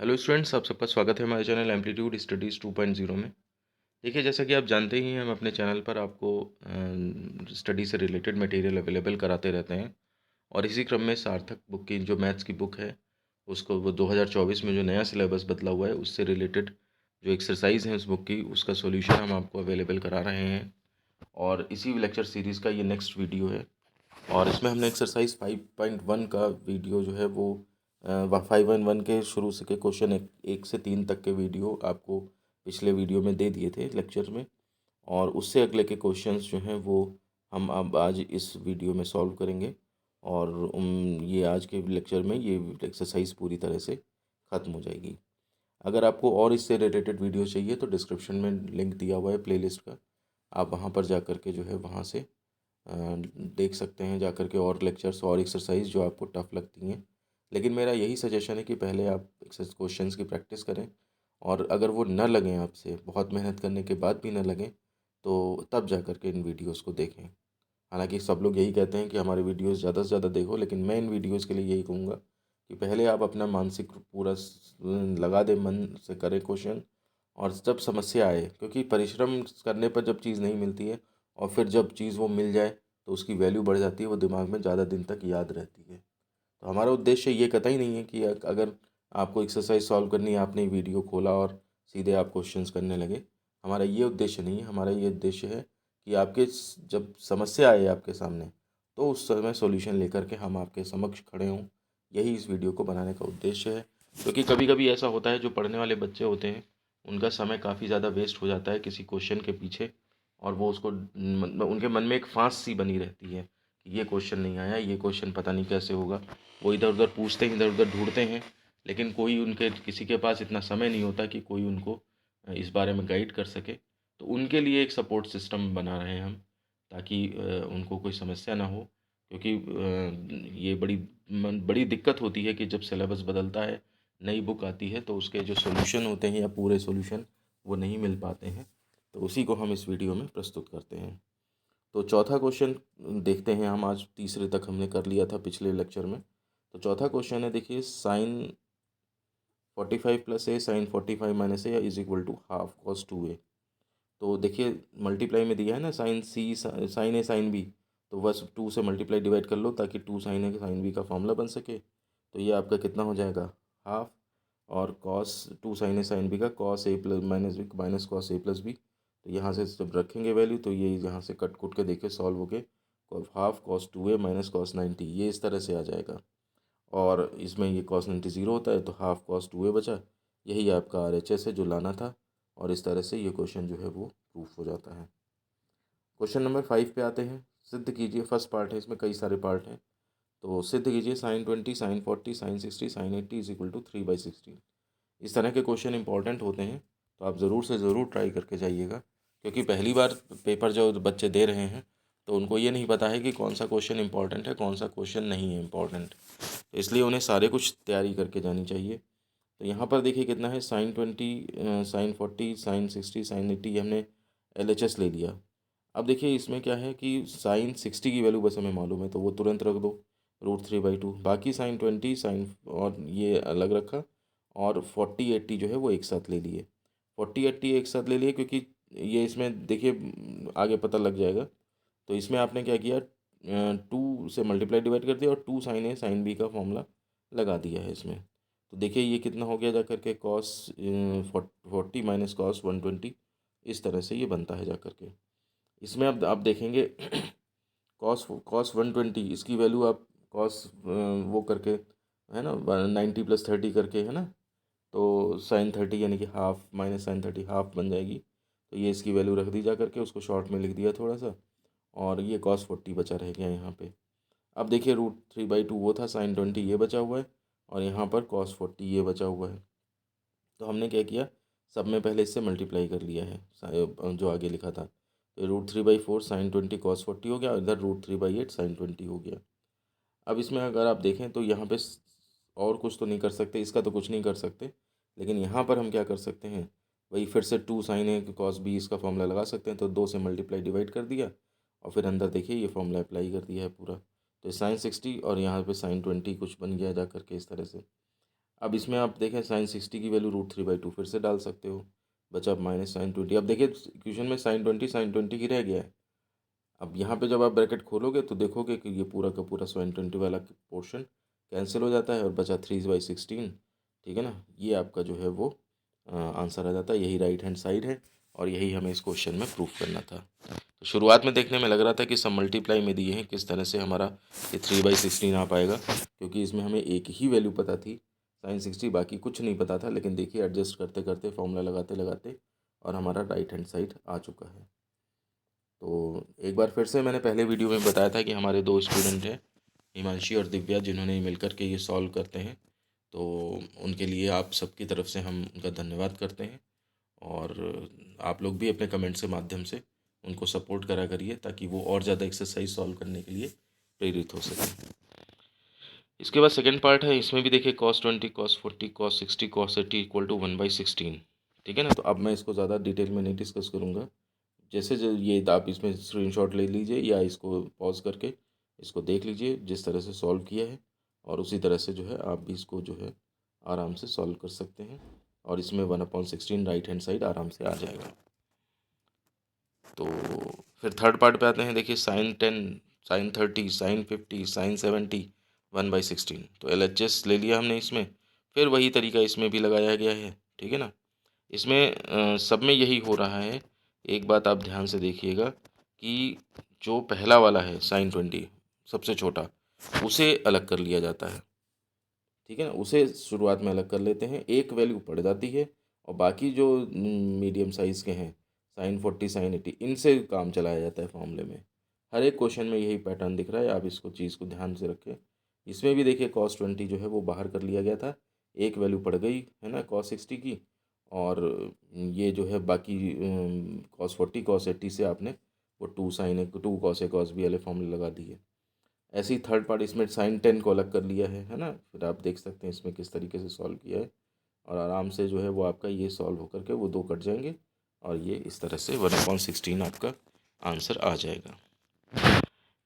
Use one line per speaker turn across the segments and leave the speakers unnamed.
Hello students, आप सबका स्वागत है हमारे चैनल एम्पलीट्यूड स्टडीज़ 2.0 में। देखिए, जैसा कि आप जानते ही हैं, हम अपने चैनल पर आपको स्टडी से रिलेटेड मटेरियल अवेलेबल कराते रहते हैं। और इसी क्रम में सार्थक बुक की जो मैथ्स की बुक है, उसको वो 2024 में जो नया सिलेबस बदला हुआ है, उससे रिलेटेड जो एक्सरसाइज हैं उस बुक की, उसका सॉल्यूशन हम आपको अवेलेबल करा रहे हैं। और इसी लेक्चर सीरीज़ का ये नेक्स्ट वीडियो है। और इसमें हमने एक्सरसाइज 5.1 का वीडियो जो है वो 5.1 के शुरू से के क्वेश्चन एक से 3 तक के वीडियो आपको पिछले वीडियो में दे दिए थे लेक्चर में। और उससे अगले के क्वेश्चंस जो हैं वो हम अब आज इस वीडियो में सॉल्व करेंगे। और ये आज के लेक्चर में ये एक्सरसाइज पूरी तरह से ख़त्म हो जाएगी। अगर आपको और इससे रिलेटेड वीडियो चाहिए तो डिस्क्रिप्शन में लिंक दिया हुआ है प्लेलिस्ट का, आप वहाँ पर जा कर के जो है वहाँ से देख सकते हैं जा कर के और लेक्चर्स और एक्सरसाइज जो आपको टफ़ लगती हैं। लेकिन मेरा यही सजेशन है कि पहले आप एक्सरसाइज क्वेश्चंस की प्रैक्टिस करें, और अगर वो न लगें, आपसे बहुत मेहनत करने के बाद भी न लगें, तो तब जा कर के इन वीडियोस को देखें। हालांकि सब लोग यही कहते हैं कि हमारे वीडियोस ज़्यादा से ज़्यादा देखो, लेकिन मैं इन वीडियोस के लिए यही कहूँगा कि पहले आप अपना मानसिक पूरा लगा दें, मन से करें क्वेश्चन। और जब समस्या आए, क्योंकि परिश्रम करने पर जब चीज़ नहीं मिलती है और फिर जब चीज़ वो मिल जाए तो उसकी वैल्यू बढ़ जाती है, वो दिमाग में ज़्यादा दिन तक याद रहती है। तो हमारा उद्देश्य ये कतई नहीं है कि अगर आपको एक्सरसाइज सॉल्व करनी है, आपने वीडियो खोला और सीधे आप क्वेश्चंस करने लगे। हमारा ये उद्देश्य नहीं है। हमारा ये उद्देश्य है कि आपके जब समस्या आए आपके सामने, तो उस समय सॉल्यूशन लेकर के हम आपके समक्ष खड़े हों। यही इस वीडियो को बनाने का उद्देश्य है। क्योंकि कभी कभी ऐसा होता है, जो पढ़ने वाले बच्चे होते हैं उनका समय काफ़ी ज़्यादा वेस्ट हो जाता है किसी क्वेश्चन के पीछे। और वो उसको मतलब उनके मन में एक फांस सी बनी रहती है कि ये क्वेश्चन नहीं आया, ये क्वेश्चन पता नहीं कैसे होगा। वो इधर उधर पूछते हैं, इधर उधर ढूंढते हैं, लेकिन कोई उनके किसी के पास इतना समय नहीं होता कि कोई उनको इस बारे में गाइड कर सके। तो उनके लिए एक सपोर्ट सिस्टम बना रहे हैं हम, ताकि उनको कोई समस्या ना हो। क्योंकि ये बड़ी दिक्कत होती है कि जब सिलेबस बदलता है, नई बुक आती है, तो उसके जो सॉल्यूशन होते हैं या पूरे सॉल्यूशन वो नहीं मिल पाते हैं। तो उसी को हम इस वीडियो में प्रस्तुत करते हैं। तो चौथा क्वेश्चन देखते हैं हम। आज तीसरे तक हमने कर लिया था पिछले लेक्चर में। तो चौथा क्वेश्चन है, देखिए, sine 45 plus A sine 45 minus A is equal to half cos 2a। तो देखिए, मल्टीप्लाई में दिया है ना, sine C sine A sine B, तो बस 2 से मल्टीप्लाई डिवाइड कर लो ताकि 2 साइन ए साइन बी का फॉर्मूला बन सके। तो ये आपका कितना हो जाएगा, हाफ। और cos 2 sine A sine B का cos A plus minus B minus cos A plus B. तो यहाँ से जब रखेंगे वैल्यू, तो ये यहाँ से कट कुट के देखिए सॉल्व हो के half cos 2a minus cos 90, ये इस तरह से आ जाएगा। और इसमें ये कॉस 90 ज़ीरो होता है, तो हाफ कॉस 2a बचा। यही आपका RHS है जो लाना था। और इस तरह से ये क्वेश्चन जो है वो प्रूफ हो जाता है। क्वेश्चन नंबर 5 पे आते हैं। सिद्ध कीजिए, फर्स्ट पार्ट है, इसमें कई सारे पार्ट हैं। तो सिद्ध कीजिए sine 20 sine 40 sine 60 sine 80 is equal to 3/16। इस तरह के क्वेश्चन इंपॉर्टेंट होते हैं, तो आप ज़रूर से ज़रूर ट्राई करके जाइएगा। क्योंकि पहली बार पेपर जो बच्चे दे रहे हैं, तो उनको ये नहीं पता है कि कौन सा क्वेश्चन इंपॉर्टेंट है, कौन सा क्वेश्चन नहीं है इंपॉर्टेंट। तो इसलिए उन्हें सारे कुछ तैयारी करके जानी चाहिए। तो यहाँ पर देखिए कितना है, साइन 20 साइन 40 साइन 60 साइन 80, हमने LHS ले लिया। अब देखिए इसमें क्या है कि साइन 60 की वैल्यू बस हमें मालूम है, तो वो तुरंत रख दो, √3/2। बाकी साइन 20 साइन और ये अलग रखा। और 40 80 जो है वो एक साथ ले लिए। 40 80 एक साथ ले लिए, क्योंकि ये इसमें देखिए आगे पता लग जाएगा। तो इसमें आपने क्या किया, 2 से मल्टीप्लाई डिवाइड कर दिया और 2 साइन ए साइन बी का फॉर्मूला लगा दिया है इसमें। तो देखिए ये कितना हो गया जा करके, कॉस 40 माइनस कॉस 120, इस तरह से ये बनता है जा करके। इसमें अब आप देखेंगे कॉस कॉस 120, इसकी वैल्यू आप कॉस वो करके, है ना, 90 + 30 करके, है ना, तो साइन 30 यानी कि हाफ माइनस साइन 30 हाफ बन जाएगी। तो ये इसकी वैल्यू रख दी जा करके, उसको शॉर्ट में लिख दिया थोड़ा सा। और ये कॉस 40 बचा रह गया यहाँ पे। अब देखिए √3/2 वो था, साइन 20 ये बचा हुआ है, और यहाँ पर कॉस 40 ये बचा हुआ है। तो हमने क्या किया, सब में पहले इससे मल्टीप्लाई कर लिया है, जो आगे लिखा था। तो √3/4 साइन 20 कॉस 40 हो गया, इधर √3/8 साइन 20 हो गया। अब इसमें अगर आप देखें तो यहाँ पे और कुछ तो नहीं कर सकते, इसका तो कुछ नहीं कर सकते। लेकिन यहाँ पर हम क्या कर सकते हैं, वही फिर से 2 साइन ए कॉस बी इसका फॉर्मूला लगा सकते हैं। तो 2 से मल्टीप्लाई डिवाइड कर दिया, और फिर अंदर देखिए ये फॉर्मूला अप्लाई कर दिया है पूरा। तो साइन 60 और यहाँ पे साइन 20 कुछ बन गया जा करके इस तरह से। अब इसमें आप देखें साइन 60 की वैल्यू √3/2 फिर से डाल सकते हो, बचा माइनस साइन 20। अब देखिए इक्वेशन में साइन 20 की रह गया है। अब यहाँ पे जब आप ब्रैकेट खोलोगे तो देखोगे कि ये पूरा का पूरा साइन 20 वाला पोर्शन कैंसिल हो जाता है और बचा 3/16। ठीक है ना, ये आपका जो है वो आंसर आ जाता है। यही राइट हैंड साइड है और यही हमें इस क्वेश्चन में प्रूफ करना था। तो शुरुआत में देखने में लग रहा था कि सब मल्टीप्लाई में दिए हैं, किस तरह से हमारा ये 3/16 आ पाएगा, क्योंकि इसमें हमें एक ही वैल्यू पता थी साइन 60, बाकी कुछ नहीं पता था। लेकिन देखिए एडजस्ट करते करते फॉर्मूला लगाते लगाते और हमारा राइट हैंड साइड आ चुका है। तो एक बार फिर से मैंने पहले वीडियो में बताया था कि हमारे दो स्टूडेंट हैं, हिमांशी और दिव्या, जिन्होंने मिलकर के ये सॉल्व करते हैं। तो उनके लिए आप सबकी तरफ से हम उनका धन्यवाद करते हैं और आप लोग भी अपने कमेंट्स के माध्यम से उनको सपोर्ट करा करिए ताकि वो और ज़्यादा एक्सरसाइज सॉल्व करने के लिए प्रेरित हो सकें। इसके बाद सेकंड पार्ट है, इसमें भी देखिए cos 20, cos 40, cos 60, cos 80 = 1/16। ठीक है ना, तो अब मैं इसको ज़्यादा डिटेल में नहीं डिस्कस करूँगा। जैसे जो ये आप इसमें स्क्रीनशॉट ले लीजिए या इसको पॉज करके इसको देख लीजिए जिस तरह से सॉल्व किया है, और उसी तरह से जो है आप भी इसको जो है आराम से सॉल्व कर सकते हैं और इसमें 1/16 राइट हैंड साइड आराम से आ जाएगा। तो फिर थर्ड पार्ट पे आते हैं। देखिए साइन 10, साइन 30, साइन 50, साइन 70, 1/16। तो LHS ले लिया हमने इसमें, फिर वही तरीका इसमें भी लगाया गया है। ठीक है ना, इसमें सब में यही हो रहा है। एक बात आप ध्यान से देखिएगा कि जो पहला वाला है साइन 20 सबसे छोटा, उसे अलग कर लिया जाता है। ठीक है ना, उसे शुरुआत में अलग कर लेते हैं, एक वैल्यू पड़ जाती है और बाकी जो मीडियम साइज़ के हैं साइन 40, साइन 80, इनसे काम चलाया जाता है फॉर्मूले में। हर एक क्वेश्चन में यही पैटर्न दिख रहा है, आप इसको चीज़ को ध्यान से रखें। इसमें भी देखिए cos 20 जो है वो बाहर कर लिया गया था, एक वैल्यू पड़ गई है ना cos 60 की, और ये जो है बाकी cos 40, cos 80 से आपने वो 2 साइन ए 2 cos ए cos बी वाले फॉर्मूले लगा दिए। ऐसे ही थर्ड पार्ट इसमें साइन 10 को अलग कर लिया है ना। फिर आप देख सकते हैं इसमें किस तरीके से सॉल्व किया है, और आराम से जो है वो आपका ये सॉल्व होकर के वो दो कट जाएंगे और ये इस तरह से 1/16 आपका आंसर आ जाएगा।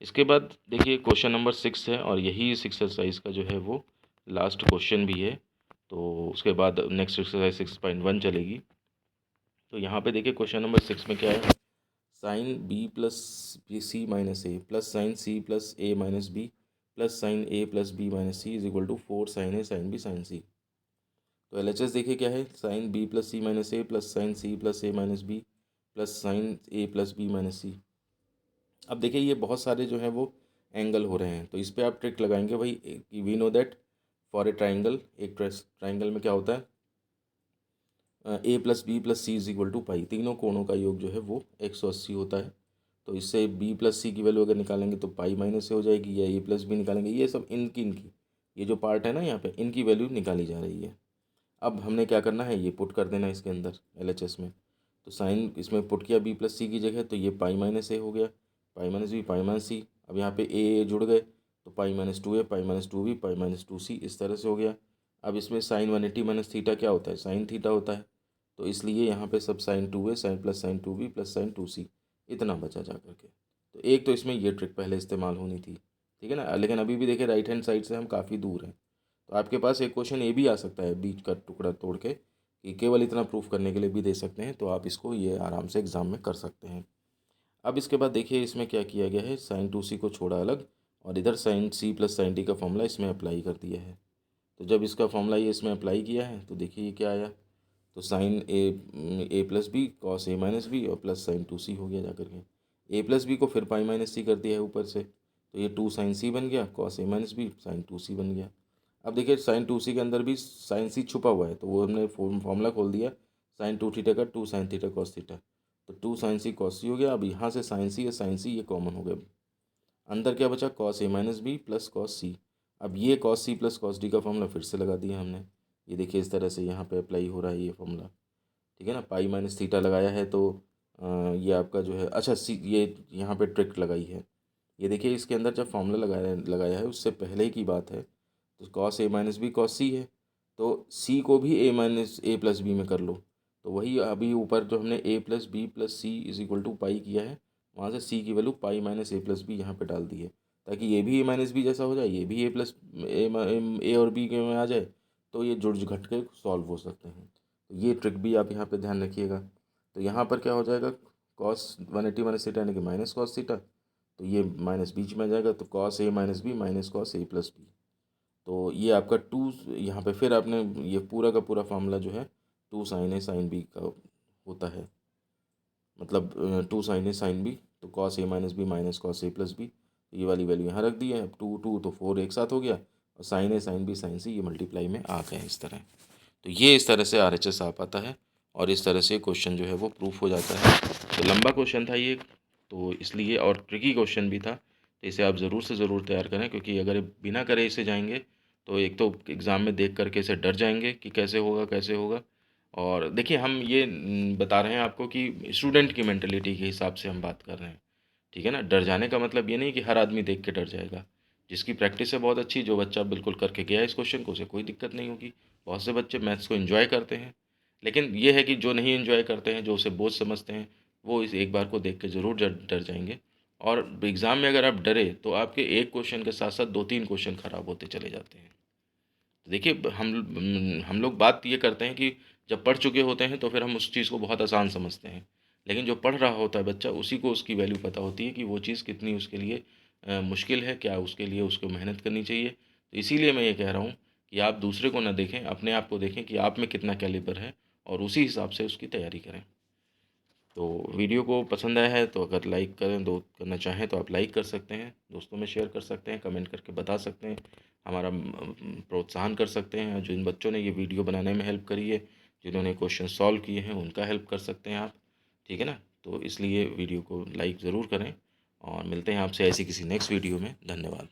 इसके बाद देखिए क्वेश्चन नंबर 6 है और यही इस एक्सरसाइज का जो है वो लास्ट क्वेश्चन भी है। तो उसके बाद नेक्स्ट एक्सरसाइज 6.1 चलेगी। तो यहाँ पे देखिए क्वेश्चन नंबर 6 में क्या है, sign b plus C minus A plus sign C plus A minus B plus sign A plus B minus C = 4 sign A sine B sign सी। तो LHS देखिए क्या है, साइन b प्लस सी minus ए plus sign C plus ए minus B plus sign ए plus B minus C. अब देखिए ये बहुत सारे जो हैं वो एंगल हो रहे हैं, तो इस पर आप ट्रिक लगाएंगे भाई कि we know that for a triangle, एक ट्राइंगल में क्या होता है, a plus B plus C = pi, तीनों कोणों का योग जो है वो 180 होता है। तो इससे b प्लस सी की वैल्यू अगर निकालेंगे तो पाई माइनस से हो जाएगी, या a प्लस बी निकालेंगे, ये सब इनकी ये जो पार्ट है ना यहाँ पे इनकी वैल्यू निकाली जा रही है। अब हमने क्या करना है, ये पुट कर देना इसके अंदर LHS में। तो साइन इसमें पुट किया b प्लस सी की जगह, तो ये पाई माइनस ए हो गया, pi minus B pi minus C. अब यहाँ पे ए जुड़ गए तो pi minus 2a pi minus 2b pi minus 2c इस तरह से हो गया। अब इसमें साइन 180 माइनस थीटा क्या होता है, साइन थीटा होता है, तो इसलिए यहाँ पे सब sine 2a sine plus sine 2b plus sine 2c इतना बचा जा करके। तो एक तो इसमें ये ट्रिक पहले इस्तेमाल होनी थी। ठीक है ना, लेकिन अभी भी देखिए राइट हैंड साइड से हम काफ़ी दूर हैं। तो आपके पास एक क्वेश्चन ये भी आ सकता है बीच का टुकड़ा तोड़ के, कि केवल इतना प्रूफ करने के लिए भी दे सकते हैं, तो आप इसको ये आराम से एग्ज़ाम में कर सकते हैं। अब इसके बाद देखिए इसमें क्या किया गया है, साइन 2c को छोड़ा अलग और इधर sine c plus sine d का फॉर्मूला इसमें अप्लाई कर दिया है। तो जब इसका फॉर्मूला ये इसमें अप्लाई किया है तो देखिए ये क्या आया, तो sign A plus B cos A minus B और प्लस साइन 2c हो गया जा करके। ए प्लस बी को फिर पाई माइनस सी कर दिया है ऊपर से, तो ये 2 साइन सी बन गया, cos A minus B sign 2c बन गया। अब देखिए साइन 2c के अंदर भी साइन सी छुपा हुआ है, तो वो हमने फॉर्मूला खोल दिया, साइन 2 थीटा का 2 साइन थीटा कॉस थीटा, तो 2 साइन सी कॉस सी हो गया। अब यहाँ से साइन सी या साइन सी ये कॉमन हो गया, अंदर क्या बचा, cos A minus B plus cos C. अब ये cos C plus cos D का फॉर्मूला फिर से लगा दिया हमने, ये देखिए इस तरह से यहाँ पे अप्लाई हो रहा है ये फॉर्मूला। ठीक है ना, पाई माइनस थीटा लगाया है तो ये आपका जो है, अच्छा सी ये यहाँ पे ट्रिक लगाई है, ये देखिए इसके अंदर जब फॉर्मूला लगाया लगाया है उससे पहले की बात है, तो cos A minus B cos सी है, तो सी को भी ए माइनस ए प्लस बी में कर लो। तो वही अभी ऊपर जो हमने ए प्लस बी प्लस सी = पाई किया है, वहाँ से सी की वैल्यू पाई माइनस ए प्लस बी यहाँ पे डाल दी है, ताकि ये भी ए माइनस बी जैसा हो जाए, ये भी ए प्लस ए और बी के में आ जाए, तो ये जुड़ घट के सॉल्व हो सकते हैं। तो ये ट्रिक भी आप यहाँ पे ध्यान रखिएगा। तो यहाँ पर क्या हो जाएगा, कॉस 180 माइनस थीटा यानी कि माइनस कॉस थीटा, तो ये माइनस बीच में आ जाएगा, तो cos A minus B minus cos A plus B. तो ये आपका टू, यहाँ पे फिर आपने ये पूरा का पूरा फार्मूला जो है two sine A sine B का होता है, मतलब two sine A sine B, तो cos A minus B minus cos A plus B, ये वाली वैल्यू यहाँ रख दी है। अब टू टू तो फोर एक साथ हो गया, और sign A sine B sign सी ये मल्टीप्लाई में आ गए इस तरह। तो ये इस तरह से RHS आ पाता है, और इस तरह से क्वेश्चन जो है वो प्रूफ हो जाता है। तो लंबा क्वेश्चन था ये, तो इसलिए, और ट्रिकी क्वेश्चन भी था, तो इसे आप ज़रूर से ज़रूर तैयार करें, क्योंकि अगर बिना करे इसे जाएंगे तो एक तो एग्ज़ाम में देख करके इसे डर जाएंगे कि कैसे होगा कैसे होगा। और देखिए हम ये बता रहे हैं आपको कि स्टूडेंट की मेंटलिटी के हिसाब से हम बात कर रहे हैं, ठीक है ना। डर जाने का मतलब ये नहीं कि हर आदमी देख के डर जाएगा। जिसकी प्रैक्टिस है बहुत अच्छी, जो बच्चा बिल्कुल करके गया है इस क्वेश्चन को, उसे कोई दिक्कत नहीं होगी। बहुत से बच्चे मैथ्स को एंजॉय करते हैं, लेकिन ये है कि जो नहीं एंजॉय करते हैं, जो उसे बोझ समझते हैं, वो इस एक बार को देख के ज़रूर डर डर जाएंगे। और एग्ज़ाम में अगर आप डरे तो आपके एक क्वेश्चन के साथ साथ दो तीन क्वेश्चन खराब होते चले जाते हैं। तो देखिए हम लोग बात ये करते हैं कि जब पढ़ चुके होते हैं तो फिर हम उस चीज़ को बहुत आसान समझते हैं, लेकिन जो पढ़ रहा होता है बच्चा, उसी को उसकी वैल्यू पता होती है कि वो चीज़ कितनी उसके लिए मुश्किल है, क्या उसके लिए उसको मेहनत करनी चाहिए। तो इसीलिए मैं ये कह रहा हूँ कि आप दूसरे को ना देखें, अपने आप को देखें कि आप में कितना कैलिबर है, और उसी हिसाब से उसकी तैयारी करें। तो वीडियो को पसंद आया है तो अगर लाइक करें, दो करना चाहें तो आप लाइक कर सकते हैं, दोस्तों में शेयर कर सकते हैं, कमेंट करके बता सकते हैं, हमारा प्रोत्साहन कर सकते हैं। जिन बच्चों ने ये वीडियो बनाने में हेल्प करी है, जिन्होंने क्वेश्चन सॉल्व किए हैं, उनका हेल्प कर सकते हैं आप, ठीक है ना। तो इसलिए वीडियो को लाइक ज़रूर करें, और मिलते हैं आपसे ऐसी किसी नेक्स्ट वीडियो में। धन्यवाद।